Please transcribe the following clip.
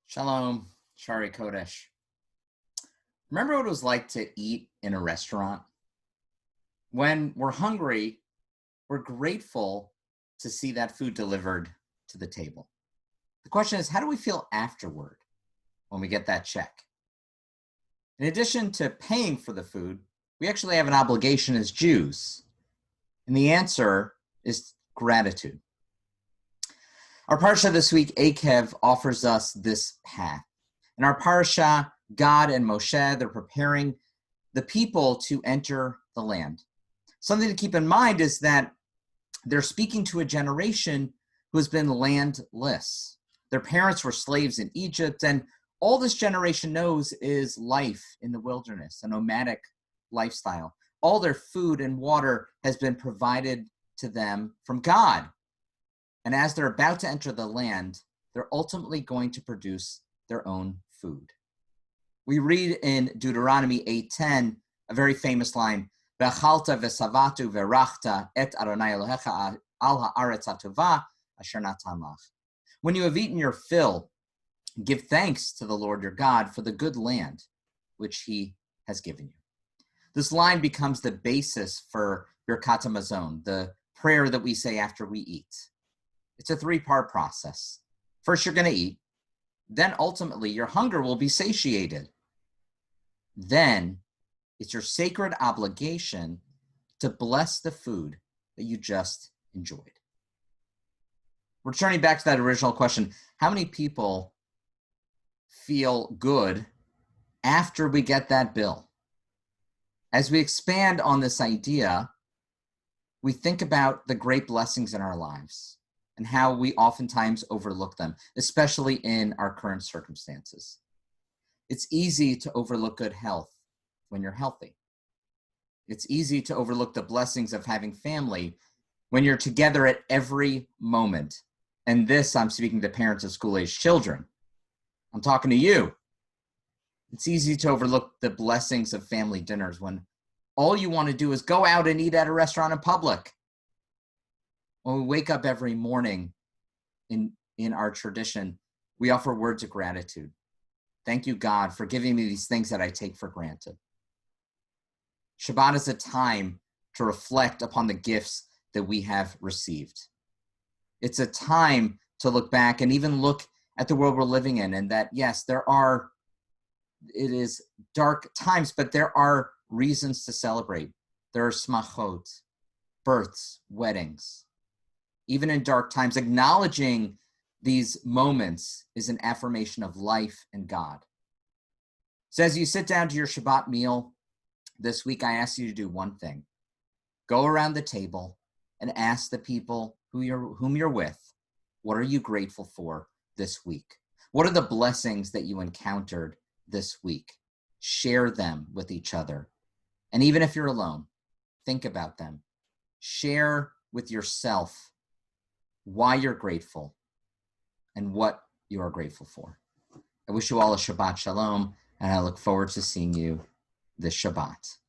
Shalom, Shari Kodesh. Remember what it was like to eat in a restaurant? When we're hungry, we're grateful to see that food delivered to the table. The question is, how do we feel afterward when we get that check? In addition to paying for the food, we actually have an obligation as Jews. And the answer is gratitude. Our parashah this week, Ekev, offers us this path. In our parashah, God and Moshe, they're preparing the people to enter the land. Something to keep in mind is that they're speaking to a generation who has been landless. Their parents were slaves in Egypt, and all this generation knows is life in the wilderness, a nomadic lifestyle. All their food and water has been provided to them from God. And as they're about to enter the land, they're ultimately going to produce their own food. We read in Deuteronomy 8:10 a very famous line, "Ve'achalta ve'savatu ve'rachta et Adonai Elohecha al ha'aretz hatova asher natan lach." When you have eaten your fill, give thanks to the Lord your God for the good land which he has given you. This line becomes the basis for Birkat HaMazon, the prayer that we say after we eat. It's a three-part process. First, you're going to eat. Then, ultimately, your hunger will be satiated. Then, it's your sacred obligation to bless the food that you just enjoyed. Returning back to that original question, how many people feel good after we get that bill? As we expand on this idea, we think about the great blessings in our lives and how we oftentimes overlook them, especially in our current circumstances. It's easy to overlook good health when you're healthy. It's easy to overlook the blessings of having family when you're together at every moment. And this, I'm speaking to parents of school-aged children. I'm talking to you. It's easy to overlook the blessings of family dinners when all you want to do is go out and eat at a restaurant in public. When we wake up every morning in our tradition, we offer words of gratitude. Thank you, God, for giving me these things that I take for granted. Shabbat is a time to reflect upon the gifts that we have received. It's a time to look back and even look at the world we're living in, and that, yes, it is dark times, but there are reasons to celebrate. There are smachot, births, weddings. Even in dark times, acknowledging these moments is an affirmation of life and God. So as you sit down to your Shabbat meal this week, I ask you to do one thing. Go around the table and ask the people whom you're with, what are you grateful for this week? What are the blessings that you encountered this week? Share them with each other. And even if you're alone, think about them. Share with yourself why you're grateful and what you are grateful for. I wish you all a Shabbat Shalom, and I look forward to seeing you this Shabbat.